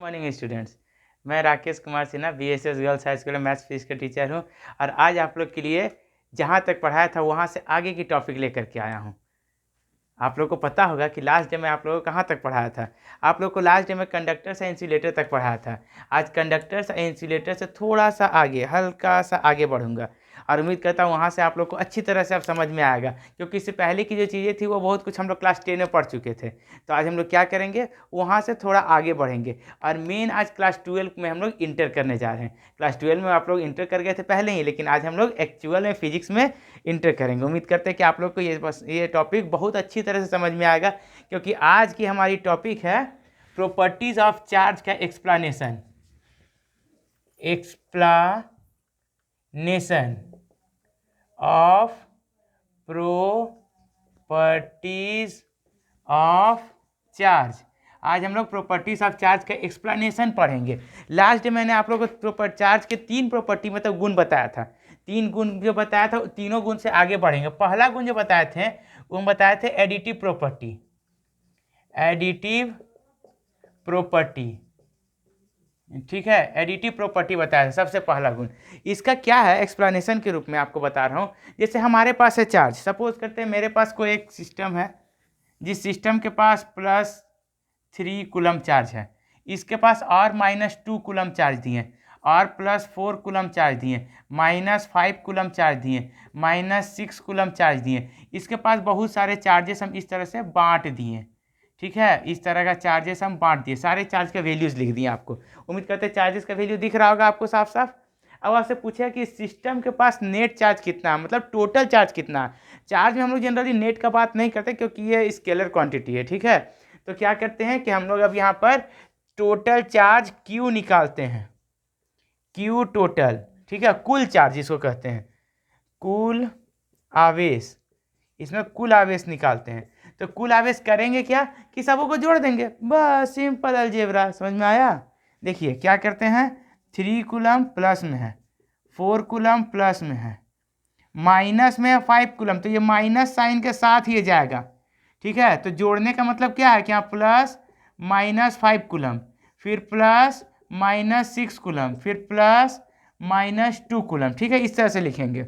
Morning students. मैं Rakesh Kumar Sinha BSS girls high school में maths physics का टीचर हूं और आज आप लोग के लिए जहां तक पढ़ाया था वहां से आगे की टॉपिक लेकर के आया हूं। आप लोग को पता होगा कि लास्ट डे में आप लोगों को कहाँ तक पढ़ाया था। आप लोग को लास्ट डे में कंडक्टर से इंसुलेटर तक पढ़ाया था। आज कंडक्टर से इंसुलेटर से थोड़ा सा आगे, हल्का सा आगे बढ़ूंगा और उम्मीद करता हूँ वहाँ से आप लोग को अच्छी तरह से अब समझ में आएगा, क्योंकि इससे पहले की जो चीज़ें थी वो बहुत कुछ हम लोग क्लास 10 में पढ़ चुके थे। तो आज हम लोग क्या करेंगे, वहाँ से थोड़ा आगे बढ़ेंगे और मेन आज क्लास 12 में हम लोग इंटर करने जा रहे हैं। क्लास 12 में आप लोग इंटर कर गए थे पहले ही, लेकिन आज हम लोग एक्चुअल में फिजिक्स में इंटर करेंगे। उम्मीद करते हैं कि आप लोग को ये टॉपिक बहुत अच्छी तरह से समझ में आएगा, क्योंकि आज की हमारी टॉपिक है प्रॉपर्टीज ऑफ चार्ज का explanation of properties of charge. आज हम लोग प्रॉपर्टीज ऑफ चार्ज का एक्सप्लेनेशन पढ़ेंगे। लास्ट डे मैंने आप लोगों को चार्ज के 3 प्रॉपर्टी मतलब गुण बताया था। 3 गुण जो बताया था, तीनों गुण से आगे बढ़ेंगे। पहला गुण जो बताए थे वो बताए थे एडिटिव प्रॉपर्टी, ठीक है। एडिटिव प्रॉपर्टी बताया था सबसे पहला गुण। इसका क्या है एक्सप्लेनेशन के रूप में आपको बता रहा हूँ। जैसे हमारे पास है चार्ज, सपोज करते हैं मेरे पास कोई एक सिस्टम है जिस सिस्टम के पास +3 कूलम चार्ज है, इसके पास और -2 कूलम चार्ज दिए और +4 कूलम चार्ज दिए, -5 कूलम चार्ज दिए, -6 कूलम चार्ज दिए। इसके पास बहुत सारे चार्जेस हम इस तरह से बांट दिए, ठीक है। इस तरह का चार्जेस हम बांट दिए, सारे चार्ज का वैल्यूज लिख दिए आपको। उम्मीद करते हैं चार्जेस का वैल्यू दिख रहा होगा आपको साफ साफ। अब आपसे पूछा कि सिस्टम के पास नेट चार्ज कितना है, मतलब टोटल चार्ज कितना है। चार्ज में हम लोग जनरली नेट का बात नहीं करते क्योंकि ये स्केलर क्वांटिटी है, ठीक है। तो क्या करते हैं कि हम लोग अब यहाँ पर टोटल चार्ज Q निकालते हैं, Q टोटल, ठीक है। कुल चार्ज जिसको कहते हैं, कुल आवेश, इसमें कुल आवेश निकालते हैं। तो कुल आवेश करेंगे क्या कि सबों को जोड़ देंगे, बस सिंपल अलजेब्रा। समझ में आया। देखिए क्या करते हैं, 3 कूलम प्लस में है, 4 कूलम प्लस में है, माइनस में है 5 कूलम, तो ये माइनस साइन के साथ ही जाएगा, ठीक है। तो जोड़ने का मतलब क्या है कि यहाँ +-5 कूलम, फिर +-6 कूलम, फिर +-2 कूलम, ठीक है। इस तरह से लिखेंगे।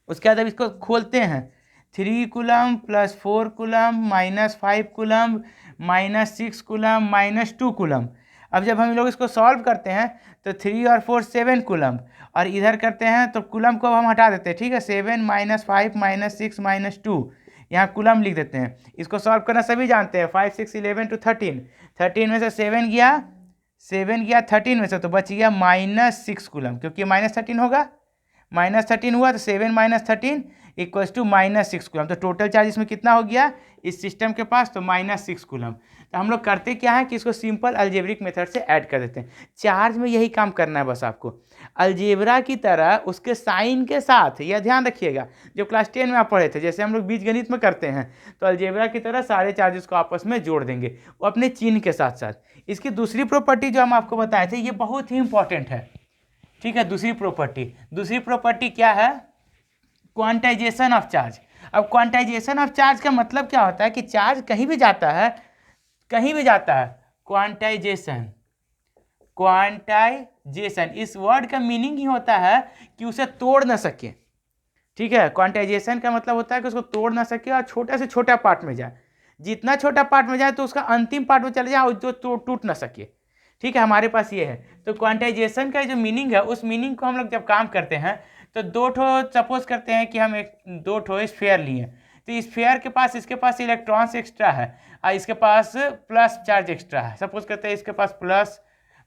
उसके बाद अब इसको खोलते हैं, 3 coulomb +4 coulomb -5 coulomb -6 coulomb -2 coulomb. अब जब हम लोग इसको सॉल्व करते हैं तो 3 और 4 7 कूलम, और इधर करते हैं तो कूलम को हम हटा देते हैं, ठीक है। 7 -5 -6 -2, यहाँ कूलम लिख देते हैं। इसको सॉल्व करना सभी जानते हैं, 5 6 11 to 13, 13 में से 7 गया 13 में से, तो बच गया -6 कूलम, क्योंकि -13 होगा, -13 हुआ तो 7 - 13 = -6 कूलम। तो टोटल चार्ज इसमें कितना हो गया इस सिस्टम के पास, तो -6 कूलम। तो हम लोग करते क्या है कि इसको सिंपल अलजेब्रिक मेथड से ऐड कर देते हैं। चार्ज में यही काम करना है बस आपको, अलजेब्रा की तरह उसके साइन के साथ। यह ध्यान रखिएगा, जो क्लास 10 में आप पढ़े थे, जैसे हम लोग बीजगणित में करते हैं, तो अलजेब्रा की तरह सारे चार्जेस को आपस में जोड़ देंगे, वो अपने चिन्ह के साथ साथ। इसकी दूसरी प्रॉपर्टी जो हम आपको बताए थे, ये बहुत ही इंपॉर्टेंट है, ठीक है। दूसरी प्रॉपर्टी क्या है, क्वांटाइजेशन ऑफ चार्ज। अब क्वांटाइजेशन ऑफ चार्ज का मतलब क्या होता है कि चार्ज कहीं भी जाता है, क्वांटाइजेशन इस वर्ड का मीनिंग ही होता है कि उसे तोड़ ना सके, ठीक है। क्वांटाइजेशन का मतलब होता है कि उसको तोड़ ना सके और छोटे से छोटा पार्ट में जाए। जितना छोटा पार्ट में जाए तो उसका अंतिम पार्ट में चले जाए और जो टूट ना सके, ठीक है। हमारे पास ये है। तो क्वांटाइजेशन का जो मीनिंग है, उस मीनिंग को हम लोग जब काम करते हैं तो 2 ठो सपोज करते हैं कि हम 2 ठो स्फीयर लिए, तो स्फीयर के पास इसके पास इलेक्ट्रॉन्स एक्स्ट्रा है और इसके पास प्लस चार्ज एक्स्ट्रा है। सपोज करते हैं इसके पास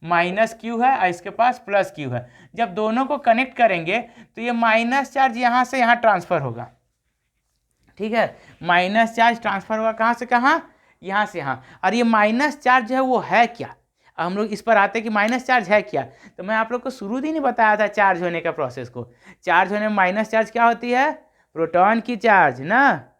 -Q है और इसके पास +Q है। जब दोनों को कनेक्ट करेंगे तो ये माइनस चार्ज यहाँ से यहाँ ट्रांसफर होगा, ठीक है। माइनस चार्ज ट्रांसफर होगा कहाँ से कहाँ, यहाँ से यहाँ। और ये माइनस चार्ज जो है वो है क्या, हम लोग इस पर आते हैं कि माइनस चार्ज है क्या। तो मैं आप लोग को शुरू ही नहीं बताया था चार्ज होने का प्रोसेस को। चार्ज होने में माइनस चार्ज क्या होती है, प्रोटॉन की चार्ज ना,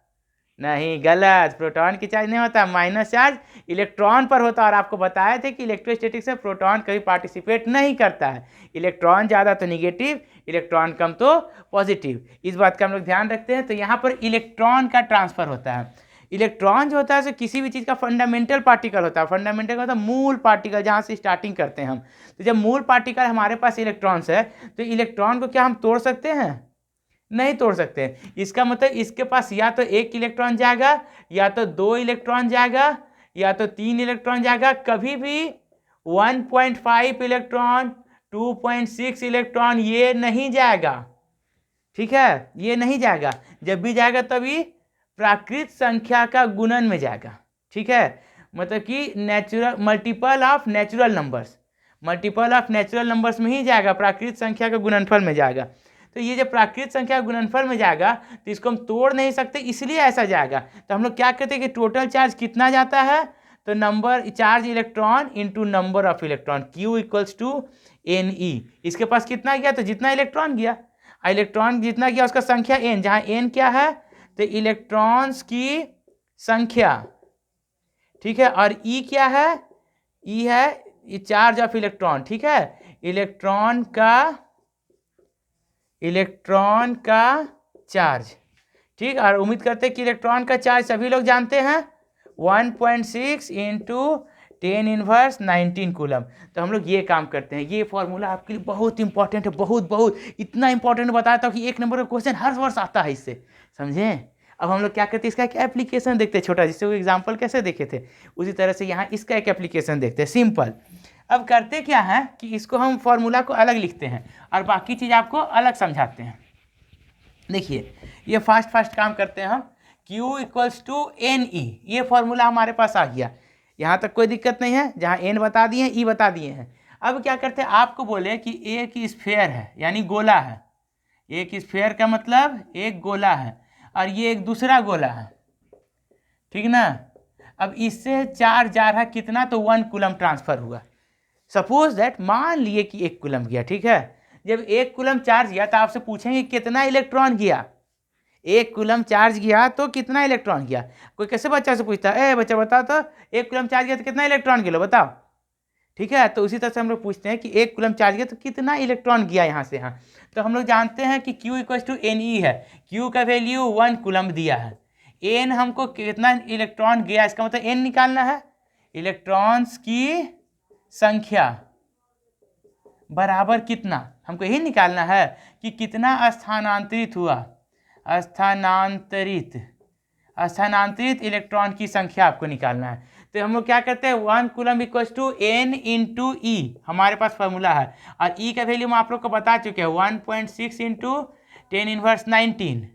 नहीं गलत, प्रोटॉन की चार्ज नहीं होता, माइनस चार्ज इलेक्ट्रॉन पर होता है। और आपको बताए थे कि इलेक्ट्रोस्टैटिक्स से प्रोटॉन कभी पार्टिसिपेट नहीं करता है, इलेक्ट्रॉन ज़्यादा तो निगेटिव, इलेक्ट्रॉन कम तो पॉजिटिव। इस बात का हम लोग ध्यान रखते हैं। तो यहाँ पर इलेक्ट्रॉन का ट्रांसफर होता है, इलेक्ट्रॉन जो होता है सो किसी भी चीज़ का फंडामेंटल पार्टिकल होता है। फंडामेंटल का मतलब मूल पार्टिकल, जहाँ से स्टार्टिंग करते हैं हम। तो जब मूल पार्टिकल हमारे पास इलेक्ट्रॉन्स है तो इलेक्ट्रॉन को क्या हम तोड़ सकते हैं? नहीं तोड़ सकते। इसका मतलब इसके पास या तो एक इलेक्ट्रॉन जाएगा, या तो 2 इलेक्ट्रॉन जाएगा, या तो 3 इलेक्ट्रॉन जाएगा। कभी भी 1.5 इलेक्ट्रॉन, 2.6 इलेक्ट्रॉन ये नहीं जाएगा। ठीक है, ये नहीं जाएगा। जब भी जाएगा तभी प्राकृत संख्या का गुणन में जाएगा। ठीक है, मतलब कि natural multiple of natural numbers, multiple of natural numbers में ही जाएगा, प्राकृत संख्या का गुणनफल में जाएगा। तो ये जब प्राकृत संख्या गुणनफल में जाएगा तो इसको हम तोड़ नहीं सकते, इसलिए ऐसा जाएगा। तो हम लोग क्या कहते हैं कि टोटल चार्ज कितना जाता है? तो number charge electron into number of electron, Q equals to NE। इसके पास कितना गया? तो जितना इलेक्ट्रॉन गया, इलेक्ट्रॉन जितना गया उसका संख्या n, जहाँ n क्या है? तो इलेक्ट्रॉन्स की संख्या। ठीक है, और E क्या है? E है चार्ज ऑफ इलेक्ट्रॉन। ठीक है, इलेक्ट्रॉन का चार्ज। ठीक, और उम्मीद करते हैं कि इलेक्ट्रॉन का चार्ज सभी लोग जानते हैं, 1.6 इंटू 10⁻19 कूलम। तो हम लोग ये काम करते हैं। ये फॉर्मूला आपके लिए बहुत इंपॉर्टेंट है, बहुत बहुत इतना इंपॉर्टेंट बताता हूँ कि 1 नंबर का क्वेश्चन हर वर्ष आता है इससे, समझे। अब हम लोग क्या करते हैं, इसका एक एप्लीकेशन देखते हैं छोटा, जिससे वो एग्जाम्पल कैसे देखे थे उसी तरह से यहाँ इसका एक एप्लीकेशन देखते हैं, सिंपल। अब करते क्या है कि इसको हम फॉर्मूला को अलग लिखते हैं और बाकी चीज़ आपको अलग समझाते हैं। देखिए, ये फास्ट काम करते हैं हम। Q इक्वल्स टू NE, ये फॉर्मूला हमारे पास आ गया। यहाँ तक कोई दिक्कत नहीं है, जहाँ N बता दिए हैं, E बता दिए हैं। अब क्या करते हैं, आपको बोले कि एक स्फीयर है, यानी गोला है। एक स्फीयर का मतलब एक गोला है, और ये एक दूसरा गोला है। ठीक ना। अब इससे चार्ज जा रहा कितना? तो 1 कूलम ट्रांसफर हुआ। सपोज दैट, मान लिए कि 1 कूलम गया। ठीक है, जब 1 कूलम चार्ज गया तो आपसे पूछेंगे कितना इलेक्ट्रॉन गया। 1 कूलम चार्ज गया तो कितना इलेक्ट्रॉन गया। कोई कैसे बच्चा से पूछता है, ए बच्चा बताओ तो 1 कूलम चार्ज गया तो कितना इलेक्ट्रॉन गया, बताओ। ठीक है, तो उसी तरह से हम लोग पूछते हैं कि 1 कूलम चार्ज गया तो कितना इलेक्ट्रॉन गया यहाँ से। हाँ, तो हम लोग जानते हैं कि Q इक्वल्स टू NE है। Q का वैल्यू 1 कूलम दिया है। N हमको कितना इलेक्ट्रॉन गया, इसका मतलब N निकालना है। इलेक्ट्रॉन्स की संख्या बराबर कितना, हमको यही निकालना है कि कितना स्थानांतरित हुआ। स्थानांतरित इलेक्ट्रॉन की संख्या आपको निकालना है। तो हम लोग क्या करते हैं, 1 coulomb equals to N into E, हमारे पास फॉर्मूला है। और E का वैल्यू मैं आप लोग को बता चुके हैं, 1.6 इंटू 10⁻19।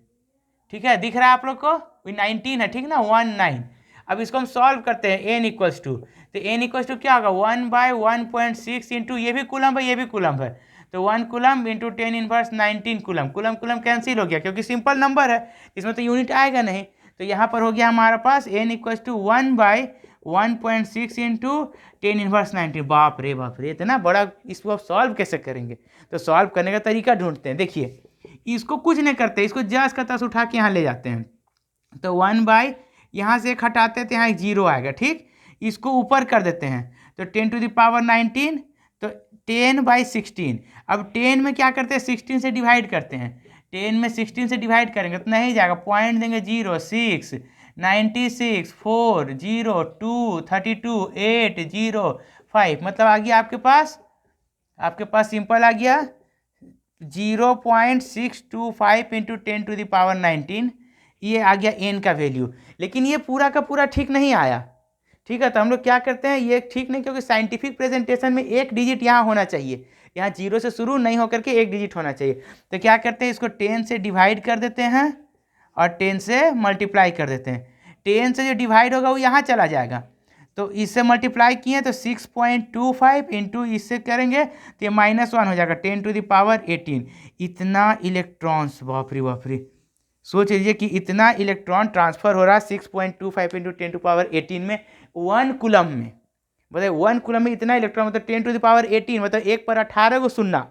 ठीक है, दिख रहा है आप लोग को, 19 है, ठीक ना, 19। अब इसको हम सॉल्व करते हैं, N इक्वल्स टू, तो N इक्वल्स टू क्या होगा, 1/1.6 इंटू, ये भी कूलम है, ये भी कूलम है, तो 1 coulomb into 10⁻19 coulomb. Coulomb coulomb cancel हो गया क्योंकि सिंपल नंबर है, इसमें तो यूनिट आएगा नहीं। तो यहाँ पर हो गया हमारे पास N इक्वल्स टू 1/1.6 इंटू 10⁻19। बाप रे इतना बड़ा, इसको आप सॉल्व कैसे करेंगे। तो सॉल्व करने का तरीका ढूंढते हैं। देखिए, इसको कुछ नहीं करते, इसको जस्ट का तस उठा के यहाँ ले जाते हैं। तो 1 यहाँ से एक हटाते थे, यहाँ एक 0 आएगा। ठीक, इसको ऊपर कर देते हैं, तो 10⁻19, तो 10/16। अब 10 में क्या करते हैं, 16 से डिवाइड करते हैं। 10 में 16 से डिवाइड करेंगे तो नहीं जाएगा, पॉइंट देंगे 0, 6, 96, 4, 0, 2, 32, 8, 0, 5, मतलब आ गया आपके पास सिंपल आ गया 0.625 इंटू 10⁻19। ये आ गया N का वैल्यू। लेकिन ये पूरा का पूरा ठीक नहीं आया। ठीक है, तो हम लोग क्या करते हैं, ये ठीक नहीं, क्योंकि साइंटिफिक प्रेजेंटेशन में एक डिजिट यहाँ होना चाहिए, यहाँ 0 से शुरू नहीं होकर के एक डिजिट होना चाहिए। तो क्या करते हैं, इसको 10 से डिवाइड कर देते हैं और 10 से मल्टीप्लाई कर देते हैं। 10 से जो डिवाइड होगा वो यहाँ चला जाएगा, तो इससे मल्टीप्लाई किए तो 6.25 इंटू इससे करेंगे तो ये -1 हो जाएगा, 10⁻18। इतना इलेक्ट्रॉन्स, बाप रे, सोच लीजिए कि इतना इलेक्ट्रॉन ट्रांसफर हो रहा है 6.25 इंटू 10⁻18 में, 1 कूलम में। बताइए 1 कूलम में इतना इलेक्ट्रॉन, मतलब 10⁻18, मतलब 1 पर 18 को सुन्ना।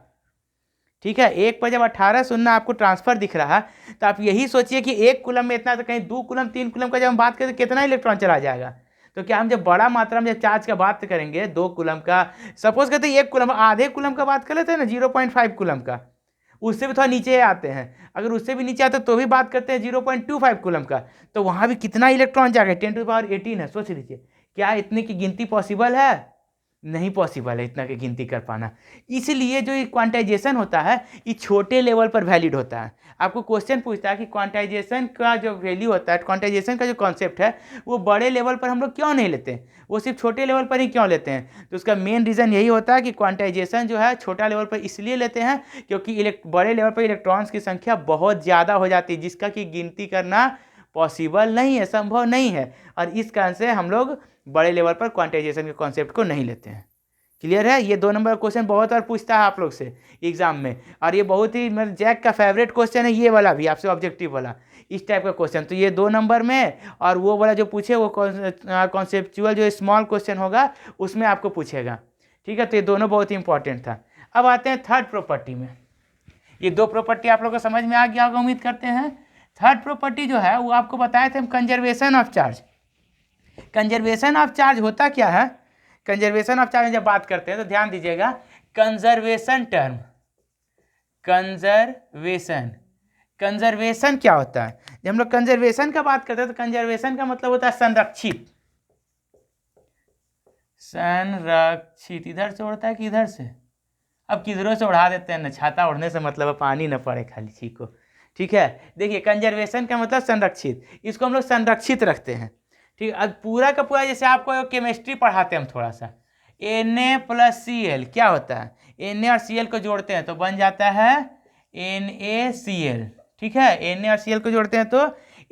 ठीक है, 1 पर जब 18 सुन्ना आपको ट्रांसफर दिख रहा है, तो आप यही सोचिए कि 1 कूलम में इतना, तो कहीं 2 कूलम 3 कूलम का जब हम बात करें तो कितना इलेक्ट्रॉन चला जाएगा। तो क्या हम जब बड़ा मात्रा में जब चार्ज का बात करेंगे, 2 कूलम का, सपोज करते हैं 1 कूलम, आधे कूलम का बात कर लेते हैं ना, 0.5 कूलम का, उससे भी थोड़ा नीचे आते हैं, अगर उससे भी नीचे आते तो भी बात करते हैं 0.25 कूलम का, तो वहाँ भी कितना इलेक्ट्रॉन जा गए, 10⁻18 है। सोच लीजिए क्या इतने की गिनती पॉसिबल है? नहीं पॉसिबल है इतना की गिनती कर पाना। इसलिए जो ये क्वांटाइजेशन होता है ये छोटे लेवल पर वैलिड होता है। आपको क्वेश्चन पूछता है कि क्वांटाइजेशन का जो वैल्यू होता है, क्वांटाइजेशन का जो कॉन्सेप्ट है वो बड़े लेवल पर हम लोग क्यों नहीं लेते हैं, वो सिर्फ छोटे लेवल पर ही क्यों लेते हैं? तो उसका मेन रीज़न यही होता है कि क्वांटाइजेशन जो है छोटा लेवल पर इसलिए लेते हैं क्योंकि बड़े लेवल पर इलेक्ट्रॉन्स की संख्या बहुत ज़्यादा हो जाती है, जिसका कि गिनती करना पॉसिबल नहीं है, संभव नहीं है, और इस कारण से हम लोग बड़े लेवल पर क्वांटाइजेशन के कॉन्सेप्ट को नहीं लेते हैं। क्लियर है? ये 2 नंबर का क्वेश्चन बहुत बार पूछता है आप लोग से एग्जाम में, और ये बहुत ही मेरे जैक का फेवरेट क्वेश्चन है, ये वाला भी आपसे ऑब्जेक्टिव वाला इस टाइप का क्वेश्चन। तो ये 2 नंबर में, और वो वाला जो पूछे वो कॉन्सेप्चुअल जो स्मॉल क्वेश्चन होगा उसमें आपको पूछेगा। ठीक है, तो ये दोनों बहुत ही इंपॉर्टेंट था। अब आते हैं थर्ड प्रॉपर्टी में। ये 2 प्रॉपर्टी आप लोग को समझ में आ गया होगा उम्मीद करते हैं। थर्ड प्रॉपर्टी जो है वो आपको बताए थे हम, conservation of charge. Conservation of charge होता क्या है? कंजर्वेशन ऑफ चार्ज जब बात करते हैं तो ध्यान दीजिएगा, कंजर्वेशन टर्म, कंजर्वेशन क्या होता है? जब हम लोग कंजर्वेशन का बात करते हैं तो कंजर्वेशन का मतलब होता है संरक्षित। इधर से उड़ता है कि इधर से? अब किधरों से उड़ा देते हैं ना, छाता उड़ने से मतलब पानी न पड़े खाली छी को। ठीक है, देखिए कंजर्वेशन का मतलब संरक्षित, इसको हम लोग संरक्षित रखते हैं। ठीक, अब पूरा का पूरा जैसे आपको केमिस्ट्री पढ़ाते हैं हम थोड़ा सा, Na+Cl क्या होता है? Na और Cl को जोड़ते हैं तो बन जाता है NaCl। ठीक है, Na और Cl को जोड़ते हैं तो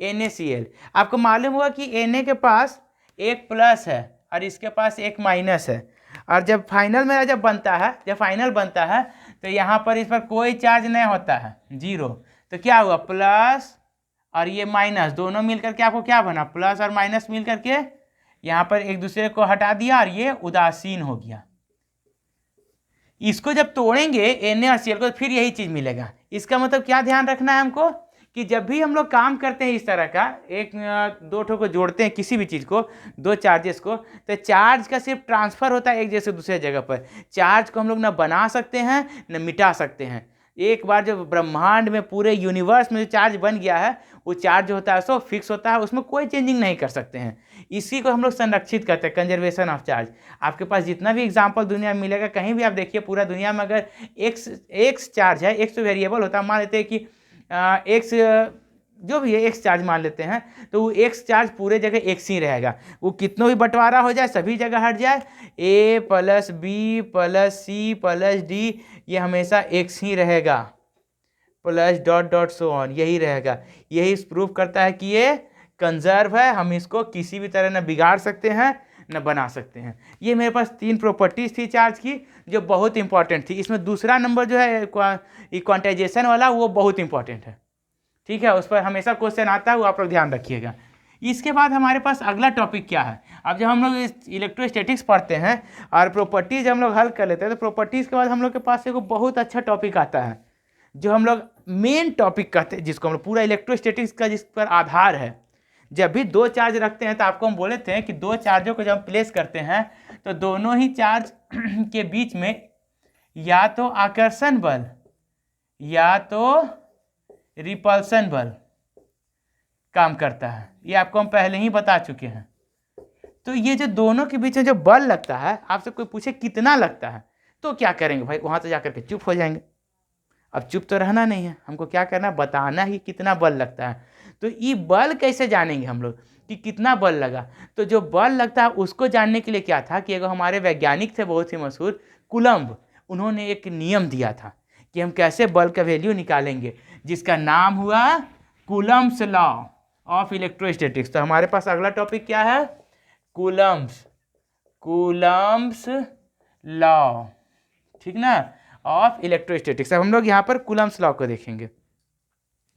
NaCl। आपको मालूम होगा कि Na के पास एक प्लस है और इसके पास एक माइनस है, और जब फाइनल मेरा जब फाइनल बनता है तो यहाँ पर इस पर कोई चार्ज नहीं होता है, 0। तो क्या हुआ, प्लस और ये माइनस दोनों मिलकर के आपको क्या बना, प्लस और माइनस मिल करके यहाँ पर एक दूसरे को हटा दिया और ये उदासीन हो गया। इसको जब तोड़ेंगे Na और Cl को तो फिर यही चीज मिलेगा। इसका मतलब क्या ध्यान रखना है हमको कि जब भी हम लोग काम करते हैं इस तरह का, एक 2 ठो को जोड़ते हैं किसी भी चीज़ को, 2 चार्जेस को, तो चार्ज का सिर्फ ट्रांसफ़र होता है एक जगह से दूसरे जगह पर। चार्ज को हम लोग ना बना सकते हैं न मिटा सकते हैं। एक बार जो ब्रह्मांड में पूरे यूनिवर्स में जो चार्ज बन गया है वो चार्ज जो होता है सो फिक्स होता है, उसमें कोई चेंजिंग नहीं कर सकते हैं। इसी को हम लोग संरक्षित करते हैं, कंजर्वेशन ऑफ चार्ज। आपके पास जितना भी एग्जाम्पल दुनिया में मिलेगा, कहीं भी आप देखिए पूरा दुनिया में, अगर एक्स चार्ज है, एक्स तो वेरिएबल होता है, मान लेते हैं कि एक्स जो भी है एक्स चार्ज मान लेते हैं, तो वो एक्स चार्ज पूरे जगह एक्स ही रहेगा। वो कितनों भी बंटवारा हो जाए, सभी जगह हट जाए, A+B+C+D ये हमेशा एक्स ही रहेगा, plus dot dot so on यही रहेगा। यही प्रूफ करता है कि ये कंजर्व है, हम इसको किसी भी तरह न बिगाड़ सकते हैं न बना सकते हैं। ये मेरे पास 3 प्रॉपर्टीज थी चार्ज की जो बहुत इंपॉर्टेंट थी। इसमें दूसरा नंबर जो है क्वांटाइजेशन वाला, वो बहुत इंपॉर्टेंट है। ठीक है, उस पर हमेशा क्वेश्चन आता है, वो आप लोग ध्यान रखिएगा। इसके बाद हमारे पास अगला टॉपिक क्या है? अब जब हम लोग इलेक्ट्रोस्टैटिक्स पढ़ते हैं और प्रॉपर्टीज हम लोग हल कर लेते हैं, तो प्रॉपर्टीज के बाद हम लोग के पास एक बहुत अच्छा टॉपिक आता है जो हम लोग मेन टॉपिक कहते हैं, जिसको हम लोग पूरा इलेक्ट्रोस्टैटिक्स का जिस पर आधार है। जब भी 2 चार्ज रखते हैं तो आपको हम बोले थे कि 2 चार्जों को जब हम प्लेस करते हैं तो दोनों ही चार्ज के बीच में या तो आकर्षण बल या तो रिपल्सन बल काम करता है। ये आपको हम पहले ही बता चुके हैं। तो ये जो दोनों के बीच में जो बल लगता है, आपसे कोई पूछे कितना लगता है तो क्या करेंगे भाई, वहां तो जाकर के चुप हो जाएंगे। अब चुप तो रहना नहीं है, हमको क्या करना है, बताना ही कितना बल लगता है। तो ये बल कैसे जानेंगे हम लोग कि कितना बल लगा? तो जो बल लगता है उसको जानने के लिए क्या था कि एगो हमारे वैज्ञानिक थे बहुत ही मशहूर, कूलम्ब, उन्होंने एक नियम दिया था कि हम कैसे बल का वैल्यू निकालेंगे, जिसका नाम हुआ कूलम्ब्स लॉ ऑफ इलेक्ट्रोस्टैटिक्स। तो हमारे पास अगला टॉपिक क्या है, कूलम्ब्स लॉ, ठीक ना, ऑफ इलेक्ट्रोस्टैटिक्स। अब हम लोग यहाँ पर कूलम्ब्स लॉ को देखेंगे।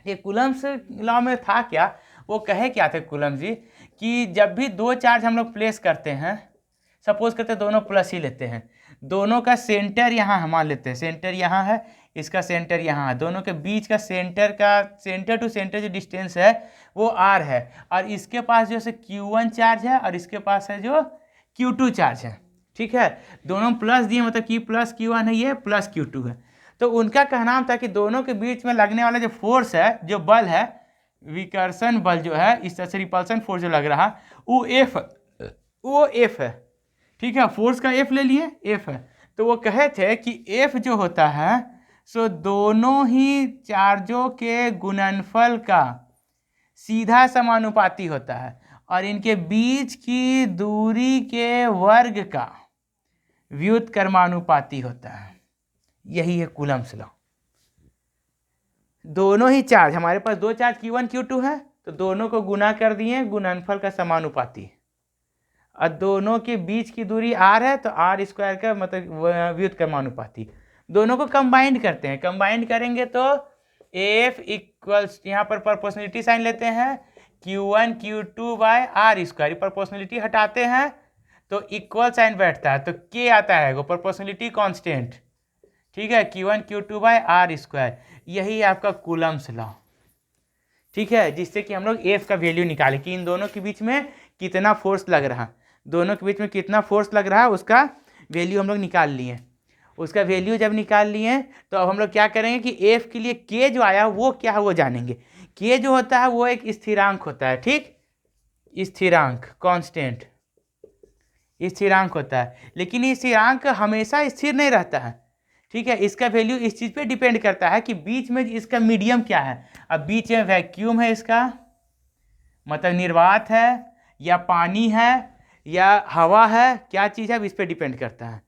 ये कूलम्ब्स लॉ में था क्या, वो कहे क्या थे कूलम्ब जी कि जब भी 2 चार्ज हम लोग प्लेस करते हैं, सपोज करते हैं दोनों प्लस ही लेते हैं, दोनों का सेंटर यहाँ मान लेते हैं, सेंटर यहाँ है, इसका सेंटर यहाँ है, दोनों के बीच का सेंटर टू सेंटर जो डिस्टेंस है वो r है, और इसके पास जो है Q1 चार्ज है और इसके पास है जो Q2 चार्ज है। ठीक है, दोनों प्लस दिए मतलब कि प्लस Q1 है, ये प्लस Q2 है। तो उनका कहना था कि दोनों के बीच में लगने वाला जो फोर्स है, जो बल है, विकर्षण बल जो है, इस तरह से रिपल्सन फोर्स जो लग रहा वो एफ है। ठीक है, फोर्स का एफ ले लिए, एफ है। तो वो कहे थे कि एफ जो होता है सो दोनों ही चार्जों के गुणनफल का सीधा समानुपाती होता है और इनके बीच की दूरी के वर्ग का व्युत्क्रमानुपाती होता है। यही है कूलम्ब्स लॉ। दोनों ही चार्ज, हमारे पास दो चार्ज Q1 Q2 है, तो दोनों को गुना कर दिए, गुणनफल का समानुपाती, और दोनों के बीच की दूरी r है तो r स्क्वायर का मतलब व्युत्क्रमानुपाती। दोनों को कंबाइंड करते हैं, कंबाइंड करेंगे तो F इक्वल्स, यहाँ पर प्रोपोर्शनलिटी साइन लेते हैं, Q1 Q2 bye r square, proportionality हटाते हैं तो इक्वल साइन बैठता है, तो K आता है वो प्रोपोर्शनलिटी कांस्टेंट। ठीक है, Q1 Q2 bye r square, यही आपका कूलम्ब्स लॉ। ठीक है, जिससे कि हम लोग F का वैल्यू निकालें कि इन दोनों के बीच में कितना फोर्स लग रहा, दोनों के बीच में कितना फोर्स लग रहा है उसका वैल्यू हम लोग निकाल लिए। उसका वैल्यू जब निकाल लिए तो अब हम लोग क्या करेंगे कि F के लिए K जो आया वो क्या है वो जानेंगे। K जो होता है वो एक स्थिरांक होता है, ठीक, स्थिरांक, कांस्टेंट स्थिरांक होता है, लेकिन ये स्थिरांक हमेशा स्थिर नहीं रहता है। ठीक है, इसका वैल्यू इस चीज़ पे डिपेंड करता है कि बीच में इसका मीडियम क्या है। अब बीच में वैक्यूम है, इसका मतलब निर्वात है, या पानी है, या हवा है, क्या चीज़ है, अब इस पर डिपेंड करता है।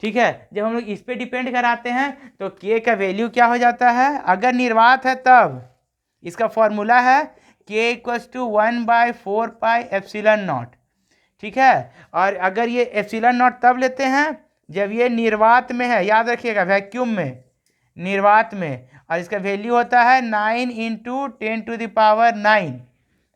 ठीक है, जब हम लोग इस पर डिपेंड कराते हैं तो K का वैल्यू क्या हो जाता है, अगर निर्वात है तब इसका फॉर्मूला है K equals to 1/4 pi epsilon naught. ठीक है, और अगर ये एप्सिलॉन नॉट तब लेते हैं जब ये निर्वात में है, याद रखिएगा, वैक्यूम में, निर्वात में, और इसका वैल्यू होता है 9 × 10⁹।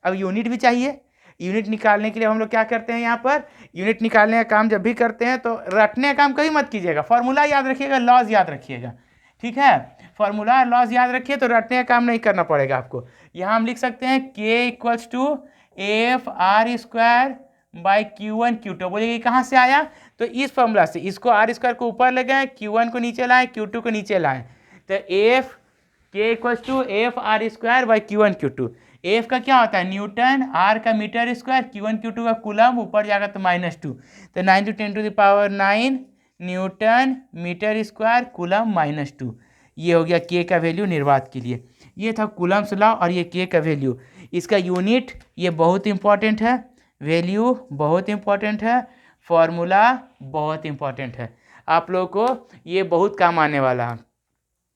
अब यूनिट भी चाहिए, यूनिट निकालने के लिए हम लोग क्या करते हैं, यहाँ पर यूनिट निकालने का काम जब भी करते हैं तो रटने का काम कभी मत कीजिएगा, फॉर्मूला याद रखिएगा, लॉज याद रखिएगा। ठीक है, फॉर्मूला लॉज याद रखिए तो रटने का काम नहीं करना पड़ेगा आपको। यहाँ हम लिख सकते हैं K equals to FR square by Q1 Q2। बोलिए कहाँ से आया, तो इस फॉर्मूला से, इसको r स्क्वायर को ऊपर ले गए, Q1 को नीचे लाए, Q2 को नीचे लाए, तो K equals to FR square by Q1 Q2। F का क्या होता है न्यूटन, R का मीटर स्क्वायर, Q1 Q2 का कूलम, ऊपर जाएगा तो -2, तो 9 × 10⁹ न्यूटन मीटर स्क्वायर कूलम -2। ये हो गया K का वैल्यू निर्वात के लिए। ये था कूलम्ब्स लॉ और ये K का वैल्यू। इसका यूनिट ये बहुत इंपॉर्टेंट है, वैल्यू बहुत इंपॉर्टेंट है, फॉर्मूला बहुत इंपॉर्टेंट है। आप लोगों को ये बहुत काम आने वाला है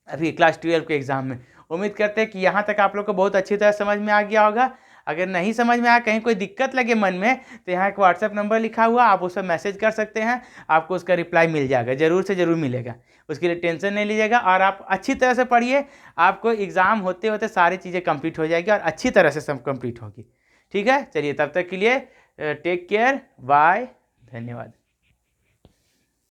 अभी क्लास 12 के एग्ज़ाम में। उम्मीद करते हैं कि यहाँ तक आप लोग को बहुत अच्छी तरह समझ में आ गया होगा। अगर नहीं समझ में आया, कहीं कोई दिक्कत लगे मन में, तो यहाँ एक व्हाट्सएप नंबर लिखा हुआ, आप उस पर मैसेज कर सकते हैं, आपको उसका रिप्लाई मिल जाएगा, ज़रूर से ज़रूर मिलेगा। उसके लिए टेंशन नहीं लीजिएगा और आप अच्छी तरह से पढ़िए, आपको एग्ज़ाम होते होते सारी चीज़ें कंप्लीट हो जाएगी और अच्छी तरह से सब कंप्लीट होगी। ठीक है, चलिए तब तक के लिए टेक केयर, बाय, धन्यवाद।